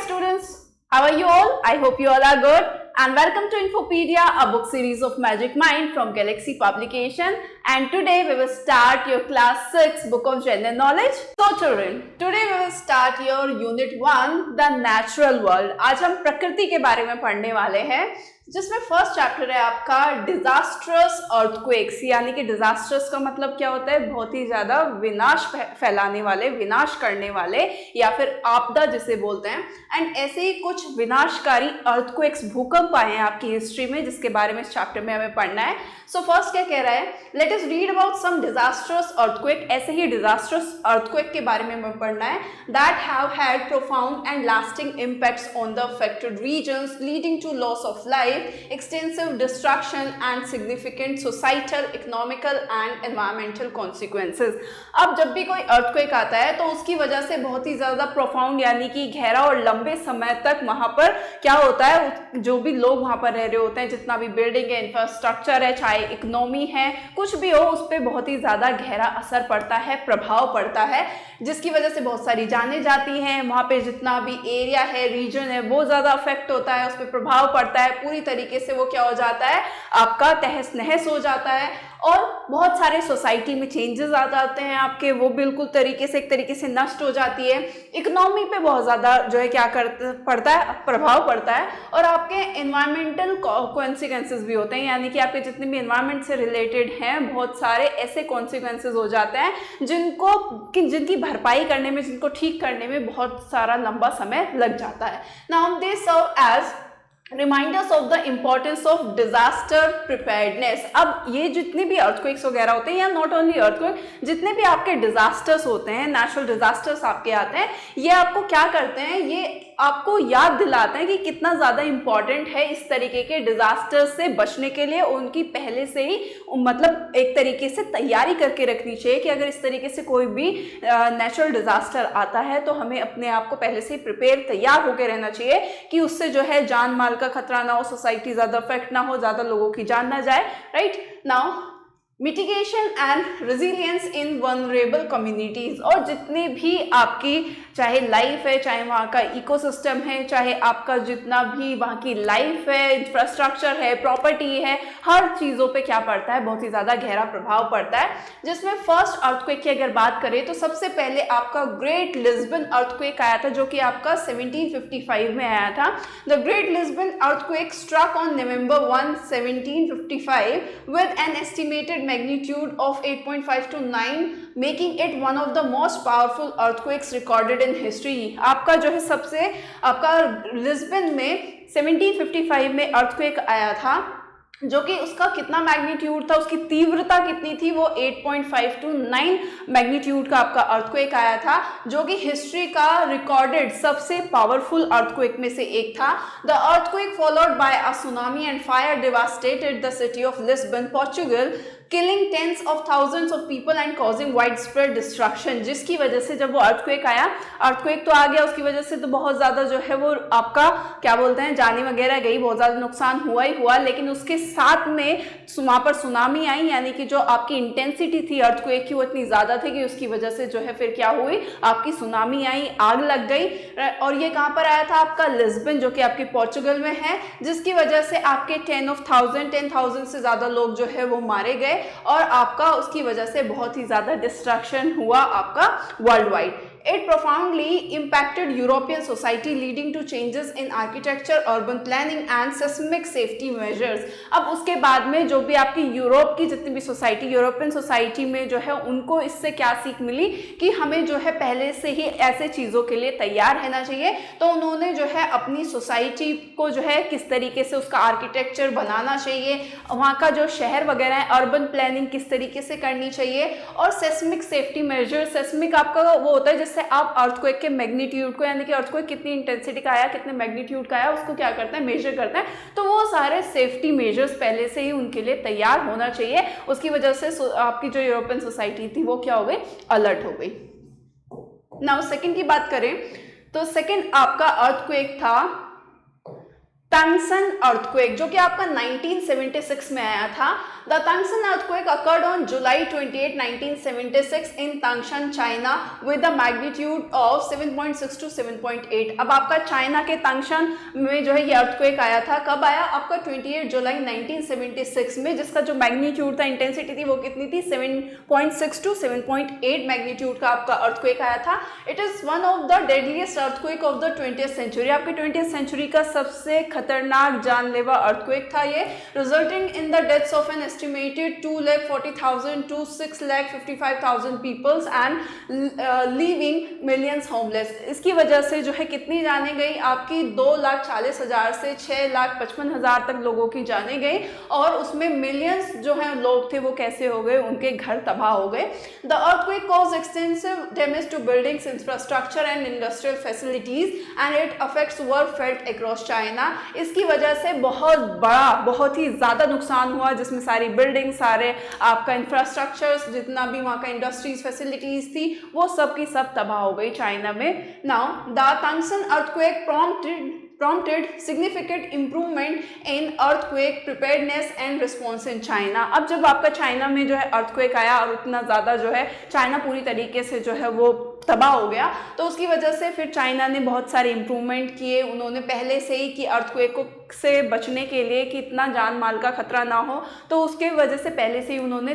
students, how are you all? I hope you all are good and welcome to Infopedia, a book series of Magic Mind from Galaxy Publication, and today we will start your class 6 book of general knowledge. So children, today we will start your unit 1 the natural world. आज हम प्रकृति के बारे में पढ़ने वाले हैं जिसमें फर्स्ट चैप्टर है आपका डिजास्ट्रस अर्थक्वेक्स, यानी कि डिजास्ट्रस का मतलब क्या होता है, बहुत ही ज्यादा विनाश फैलाने वाले, विनाश करने वाले या फिर आपदा जिसे बोलते हैं। एंड ऐसे ही कुछ विनाशकारी अर्थक्वेक्स, भूकंप आए हैं आपकी हिस्ट्री में जिसके बारे में इस चैप्टर में हमें पढ़ना है। सो फर्स्ट क्या कह रहा है, let us read about some disastrous earthquake. ऐसे ही डिजास्ट्रस अर्थक्वेक के बारे में हमें पढ़ना है that have had profound and lasting impacts on the affected regions leading to loss of life, extensive destruction and significant societal, economical and environmental consequences। अब जब भी कोई earthquake आता है तो उसकी वजह से बहुत ही ज़्यादा profound यानी कि गहरा और लंबे समय तक वहाँ पर क्या होता है, जो भी लोग वहाँ पर रह रहे होते हैं, जितना भी बिल्डिंग है, इंफ्रास्ट्रक्चर है, चाहे इकोनॉमी है, कुछ भी हो, उस पर बहुत ही ज़्यादा गहरा असर पड़ता है, प्रभाव पड़ता है, जिसकी वजह से बहुत सारी जानें जाती हैं। वहाँ पे जितना भी एरिया है, रीजन है, वो ज़्यादा अफेक्ट होता है, उस पर प्रभाव पड़ता है, पूरी तरीके से वो क्या हो जाता है, आपका तहस नहस हो जाता है और बहुत सारे सोसाइटी में चेंजेस आ जाते हैं आपके, वो बिल्कुल तरीके से एक तरीके से नष्ट हो जाती है। इकोनॉमी पे बहुत ज़्यादा जो है क्या पड़ता है, प्रभाव पड़ता है और आपके एनवायरमेंटल कॉन्सिक्वेंसेस भी होते हैं, यानी कि आपके जितने भी एनवायरमेंट से रिलेटेड हैं बहुत सारे ऐसे कॉन्सिक्वेंसेस हो जाते हैं जिनकी भरपाई करने में, जिनको ठीक करने में बहुत सारा लंबा समय लग जाता है। Now they serve as reminders of the importance of disaster preparedness. अब ये जितने भी अर्थक्वेक्स वगैरह होते हैं या नॉट ओनली अर्थक्वेक, जितने भी आपके डिजास्टर्स होते हैं, नेचुरल डिजास्टर्स आपके आते हैं, ये आपको क्या करते हैं, ये आपको याद दिलाते हैं कि कितना ज़्यादा इम्पॉर्टेंट है इस तरीके के डिजास्टर्स से बचने के लिए। उनकी पहले से ही मतलब एक तरीके से तैयारी करके रखनी चाहिए कि अगर इस तरीके से कोई भी नेचुरल डिजास्टर आता है तो हमें अपने आप को पहले से ही प्रिपेयर, तैयार होकर रहना चाहिए कि उससे जो है जान माल का खतरा ना हो, सोसाइटी ज़्यादा अफेक्ट ना हो, ज़्यादा लोगों की जान ना जाए। Right now mitigation and resilience in vulnerable communities, और जितने भी आपकी चाहे लाइफ है, चाहे वहाँ का इकोसिस्टम है, चाहे आपका जितना भी वहाँ की लाइफ है, इंफ्रास्ट्रक्चर है, प्रॉपर्टी है, हर चीज़ों पे क्या पड़ता है, बहुत ही ज़्यादा गहरा प्रभाव पड़ता है। जिसमें फर्स्ट अर्थक्वेक की अगर बात करें तो सबसे पहले आपका ग्रेट लिस्बन अर्थक्वेक आया था जो कि आपका 1755 में आया था। The great Lisbon earthquake struck on November 1, 1755 with an estimated magnitude of 8.5 to 9, making it one of the most powerful earthquakes recorded in history। आपका जो है सबसे आपका लिस्बन में 1755 में अर्थक्वेक आया था जो कि उसका कितना मैग्नीट्यूड था, उसकी तीव्रता कितनी थी, वो 8.5 to 9 मैग्नीट्यूड का आपका अर्थक्वेक आया था जो कि हिस्ट्री का रिकॉर्डेड सबसे पावरफुल अर्थक्वेक में से एक था। The earthquake followed by a tsunami and fire devastated the city of Lisbon, Portugal, killing tens of thousands of people and causing widespread destruction। जिसकी वजह से जब वो अर्थक्वेक आया, अर्थक्वेक तो आ गया, उसकी वजह से तो बहुत ज़्यादा जो है वो आपका क्या बोलते हैं, जाने वगैरह गई, बहुत ज़्यादा नुकसान हुआ ही हुआ, लेकिन उसके साथ में वहाँ पर सुनामी आई, यानी कि जो आपकी इंटेंसिटी थी अर्थक्वेक की वो इतनी ज़्यादा थी कि उसकी वजह से जो है फिर क्या हुई, आपकी सुनामी आई, आग लग गई। और ये कहाँ पर आया था, आपका लिस्बन जो कि आपके पोर्चुगल में है, जिसकी वजह से आपके 10,000 से ज़्यादा लोग जो है वो मारे गए और आपका उसकी वजह से बहुत ही ज़्यादा डिस्ट्रक्शन हुआ आपका world wide. It profoundly impacted European society leading to changes in architecture, urban planning and seismic safety measures। अब उसके बाद में जो भी आपकी यूरोप की जितनी भी सोसाइटी, यूरोपियन सोसाइटी में जो है उनको इससे क्या सीख मिली कि हमें जो है पहले से ही ऐसे चीज़ों के लिए तैयार रहना चाहिए। तो उन्होंने जो है अपनी सोसाइटी को जो है किस तरीके से उसका आर्किटेक्चर बनाना चाहिए, वहाँ का जो शहर वगैरह है, अर्बन प्लानिंग किस तरीके से करनी चाहिए, और सेस्मिक सेफ्टी मेजर। सेस्मिक आपका वो होता है से आप अर्थक्वेक के मैग्नीट्यूड को, यानी कि अर्थक्वेक कितनी इंटेंसिटी का आया, कितने मैग्नीट्यूड का आया, उसको क्या करते हैं, मेजर करते हैं। तो वो सारे सेफ्टी मेजर्स पहले से ही उनके लिए तैयार होना चाहिए। उसकी वजह से आपकी जो यूरोपियन सोसाइटी थी वो क्या हो गई, अलर्ट हो गई। नाउ सेकंड की बात करें तो सेकंड आपका अर्थक्वेक था टंगसन अर्थक्वेक जो कि आपका 1976 में आया था। The Tangshan earthquake occurred on July 28, 1976 in Tangshan China with the magnitude of 7.6 to 7.8। अब आपका चाइना के टंगशन में जो है ये अर्थक्वेक आया था, कब आया? आपका 28 जुलाई 1976 में, जिसका जो मैग्नीट्यूड था, इंटेंसिटी थी, वो कितनी थी? 7.6 to 7.8 मैग्नीट्यूड का आपका अर्थक्वेक आया था। It is one of the deadliest earthquake of the 20th century. आपके 20th सेंचुरी का सबसे खतरनाक जानलेवा अर्थक्वेक था ये, resulting in the deaths of an estimated 2,40,000 to 6,55,000 peoples and leaving millions homeless. इसकी वजह से जो है कितनी जाने गई? आपकी 2,40,000 से 6,55,000 तक लोगों की जाने गई, और उसमें मिलियंस जो है लोग थे वो कैसे हो गए? उनके घर तबाह हो गए। The earthquake cause extensive damage to buildings, infrastructure and industrial facilities and it affects were felt across China. इसकी वजह से बहुत बड़ा, बहुत ही ज़्यादा नुकसान हुआ, जिसमें सारी बिल्डिंग, सारे आपका इंफ्रास्ट्रक्चर्स, जितना भी वहाँ का इंडस्ट्रीज फैसिलिटीज़ थी, वो सब की सब तबाह हो गई चाइना में। Now the Tangshan earthquake prompted significant improvement in earthquake preparedness and response in China। अब जब आपका चाइना में जो है अर्थक्वेक आया और उतना ज़्यादा जो है चाइना पूरी तरीके से जो है वो तबाह हो गया, तो उसकी वजह से फिर चाइना ने बहुत सारे इम्प्रूवमेंट किए। उन्होंने पहले से ही कि अर्थक्वेक से बचने के लिए कि इतना जान माल का खतरा ना हो, तो उसके वजह से पहले से ही उन्होंने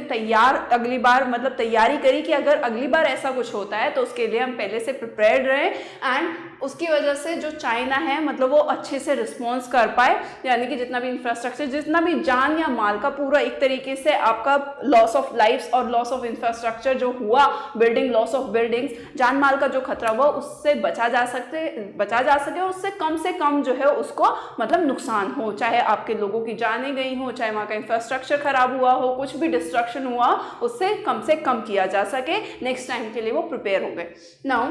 अगली बार मतलब तैयारी करी कि अगर अगली बार ऐसा कुछ होता है तो उसके लिए हम पहले से प्रिपेयर्ड रहें। एंड उसकी वजह से जो चाइना है मतलब वो अच्छे से रिस्पॉन्स कर पाए, यानी कि जितना भी इंफ्रास्ट्रक्चर, जितना भी जान या माल का पूरा एक तरीके से आपका लॉस ऑफ लाइफ्स और लॉस ऑफ इंफ्रास्ट्रक्चर जो हुआ, बिल्डिंग, लॉस ऑफ बिल्डिंग्स, जान माल का जो खतरा हुआ उससे बचा जा सके, उससे कम जो है उसको मतलब नुकसान हो, चाहे आपके लोगों की जानें गई हो, चाहे वहाँ का इंफ्रास्ट्रक्चर खराब हुआ हो, कुछ भी डिस्ट्रक्शन हुआ, उससे से कम किया जा सके, नेक्स्ट टाइम के लिए वो प्रिपेयर हो गए। नाउ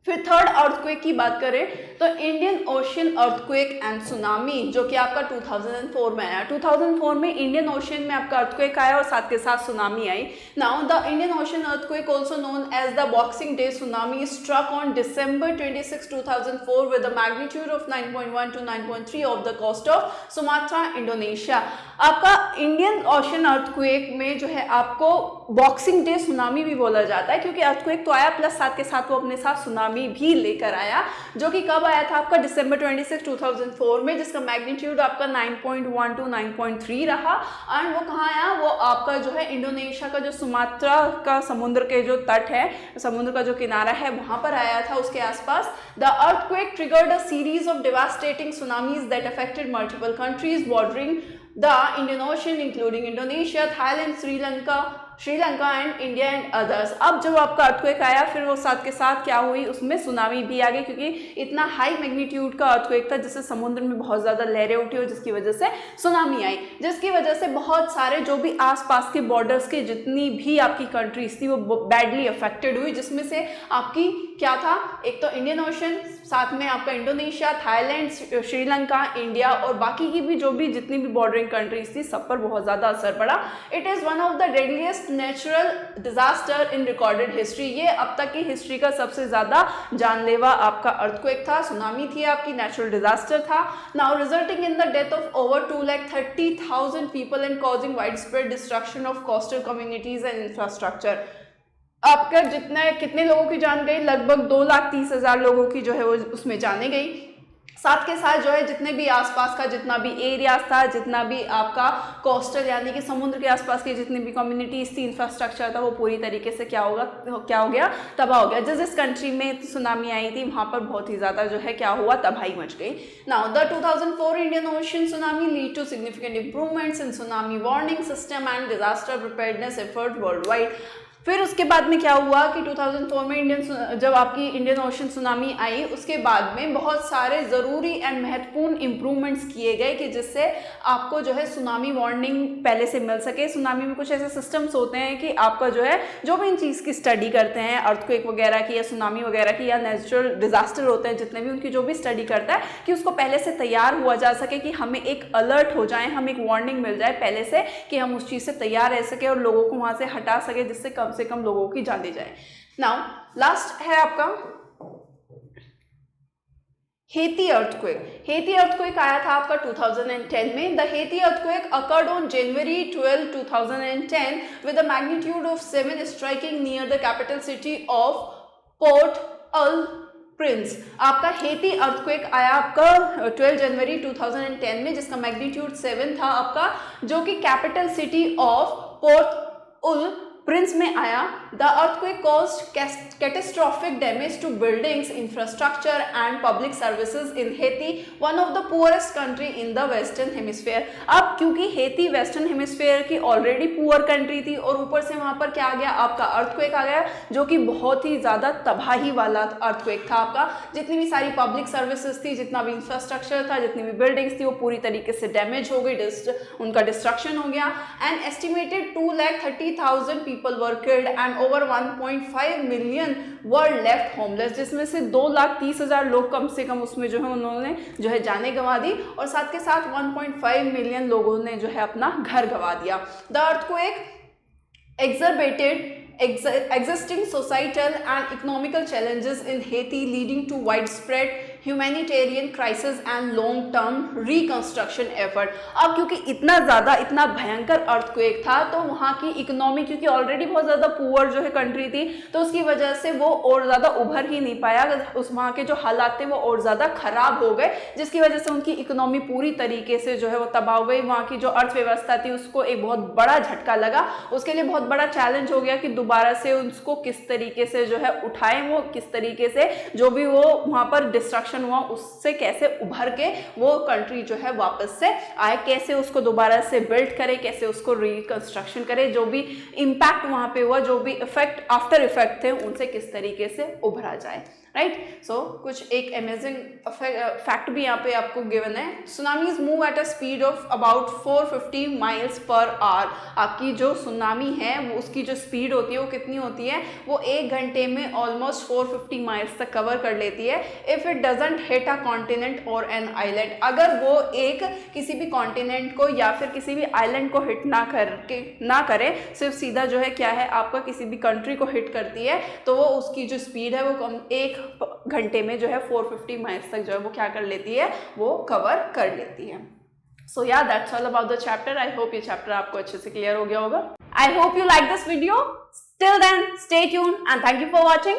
फिर थर्ड अर्थक्वेक की बात करें तो Indian ocean earthquake and tsunami, जो कि आपका 2004 में आया। 2004 में इंडियन ओशियन में आपका अर्थक्वेक आया और साथ के साथ सुनामी आई। Now the Indian ocean earthquake also known as the boxing day tsunami struck on December 26, 2004 with a magnitude of 9.1 to 9.3 off the coast of Sumatra, Indonesia. आपका इंडियन ओशियन अर्थक्वेक में जो है आपको बॉक्सिंग डे सुनामी भी बोला जाता है, क्योंकि अर्थक्वेक तो आया प्लस साथ के साथ वो अपने साथ सुनामी भी लेकर आया, जो कि कब आया था? आपका December 26, 2004 में, जिसका मैग्नीट्यूड आपका 9.1 to 9.3 रहा। एंड वो कहाँ आया? वो आपका जो है इंडोनेशिया का जो सुमात्रा का समुद्र के जो तट है, समुद्र का जो किनारा है, वहां पर आया था, उसके आसपास। The earthquake triggered a series of devastating tsunamis that affected multiple countries bordering the Indian ocean including Indonesia, Thailand, Sri Lanka and India and others. अब जब आपका अर्थक्वेक आया फिर वो साथ के साथ क्या हुई, उसमें सुनामी भी आ गई, क्योंकि इतना हाई मैग्नीट्यूड का अर्थक्वेक था जिससे समुद्र में बहुत ज़्यादा लहरें उठी और जिसकी वजह से सुनामी आई, जिसकी वजह से बहुत सारे जो भी आसपास के बॉर्डर्स के जितनी भी आपकी कंट्रीज थी वो बैडली अफेक्टेड हुई, जिसमें से आपकी क्या था? एक तो इंडियन ओशन, साथ में आपका इंडोनेशिया, थाईलैंड, श्रीलंका, इंडिया और बाकी की भी जो भी जितनी भी बॉर्डरिंग कंट्रीज थी, सब पर बहुत ज़्यादा असर पड़ा। It is one of the deadliest natural disaster in recorded history. ये अब तक की हिस्ट्री का सबसे ज्यादा जानलेवा आपका अर्थक्वेक था, सुनामी थी, आपकी नेचुरल डिजास्टर था। Now resulting in the death of over 2,30,000 people and causing wide spread destruction of coastal communities and infrastructure. आपका कितने लोगों की जान गई? लगभग 2,30,000 लोगों की जो है वो उसमें जाने गई। साथ के साथ जो है जितने भी आसपास का जितना भी एरियाज था, जितना भी आपका कोस्टल यानी कि समुद्र के आसपास की जितनी भी कम्युनिटीज थी, इंफ्रास्ट्रक्चर था, वो पूरी तरीके से क्या हो गया? तबाह हो गया। जिस कंट्री में सुनामी आई थी वहाँ पर बहुत ही ज़्यादा जो है क्या हुआ? तबाही मच गई। Now the 2004 Indian ocean tsunami lead to significant improvements in tsunami warning system and disaster preparedness effort world wide. फिर उसके बाद में क्या हुआ कि 2004 में जब आपकी इंडियन ओशन सुनामी आई, उसके बाद में बहुत सारे ज़रूरी एंड महत्वपूर्ण इम्प्रूवमेंट्स किए गए कि जिससे आपको जो है सुनामी वार्निंग पहले से मिल सके। सुनामी में कुछ ऐसे सिस्टम्स होते हैं कि आपका जो है जो भी इन चीज़ की स्टडी करते हैं, अर्थक्वेक वगैरह की या सुनामी वगैरह की या नेचुरल डिजास्टर होते हैं जितने भी, उनकी जो भी स्टडी करता है कि उसको पहले से तैयार हुआ जा सके, कि हमें एक अलर्ट हो जाए, हमें एक वार्निंग मिल जाए पहले से कि हम उस चीज़ से तैयार रह सके और लोगों को वहाँ से हटा सके, जिससे कम से कम लोगों की जान दी जाए। नाउ लास्ट है आपका हेती अर्थक्वेक आया था आपका 2010 में. The Haiti earthquake occurred on January 12, 2010 with a magnitude of 7 striking near the capital city of Port-au-Prince. आपका हेती अर्थक्वेक आया आपका 12 जनवरी 2010 में, जिसका मैग्नीट्यूड 7 था आपका, जो कि कैपिटल सिटी ऑफ पोर्ट-उल-प्रिंस में आया. The earthquake caused catastrophic damage to buildings, infrastructure and public services in Haiti, one of the poorest country in the western hemisphere. अब क्योंकि हेती वेस्टर्न हेमिस्फेयर की ऑलरेडी पुअर कंट्री थी और ऊपर से वहां पर क्या आ गया आपका अर्थक्वेक आ गया, जो कि बहुत ही ज्यादा तबाही वाला अर्थक्वेक था आपका. जितनी भी सारी पब्लिक सर्विसेज थी, जितना भी इंफ्रास्ट्रक्चर था, जितनी भी बिल्डिंग्स थी, वो पूरी तरीके से डैमेज हो गई, उनका डिस्ट्रक्शन हो गया. And estimated 230,000 people were killed and over 1.5 million were left homeless, जिसमें से 2,30,000 लोग कम से कम उसमें जो है उन्होंने जो है जाने गंवा दी, और साथ के साथ 1.5 मिलियन लोगों ने जो है अपना घर गंवा दिया. The earthquake exacerbated existing societal and economical challenges in Haiti, leading to widespread humanitarian crisis and long term reconstruction effort. अब क्योंकि इतना ज़्यादा इतना भयंकर अर्थक्वेक था, तो वहाँ की इकोनॉमी क्योंकि ऑलरेडी बहुत ज़्यादा पुअर जो है कंट्री थी, तो उसकी वजह से वो और ज़्यादा उभर ही नहीं पाया. उस वहाँ के जो हालात थे वो और ज़्यादा ख़राब हो गए, जिसकी वजह से उनकी इकोनॉमी पूरी तरीके से जो है वो तबाह हो गई. वहाँ की जो अर्थव्यवस्था थी उसको एक बहुत बड़ा झटका लगा. उसके लिए बहुत बड़ा चैलेंज हो गया कि दोबारा से उसको किस तरीके से जो है उठाएं, वो किस तरीके से जो भी वो वहाँ पर डिस्ट्रक्शन हुआ उससे कैसे उभर के वो कंट्री जो है वापस से आए, कैसे उसको दोबारा से बिल्ड करे, कैसे उसको रिकंस्ट्रक्शन करे, जो भी इम्पैक्ट वहाँ पे हुआ, जो भी इफेक्ट आफ्टर इफेक्ट थे, उनसे किस तरीके से उभरा जाए. राइट. सो कुछ एक अमेजिंग फैक्ट भी यहाँ पे आपको गिवन है. Tsunamis move at a speed of about 450 miles per hour. आपकी जो सुनामी है वो उसकी जो स्पीड होती है वो कितनी होती है, वो 1 घंटे में ऑलमोस्ट 450 माइल्स तक कवर कर लेती है. If it doesn't hit a continent और एन आइलैंड, अगर वो एक किसी भी कॉन्टिनेंट को या फिर किसी भी आइलैंड को हिट ना करे, सिर्फ सीधा जो है क्या है आपका किसी भी कंट्री को हिट करती है, तो वो उसकी जो स्पीड है वो 1 घंटे में जो है 450 माइल्स तक जो है वो क्या कर लेती है, वो कवर कर लेती है. सो या that's all about the chapter. I hope ये चैप्टर आपको अच्छे से क्लियर हो गया होगा. I hope you like this video. Till then stay tuned and thank you for watching.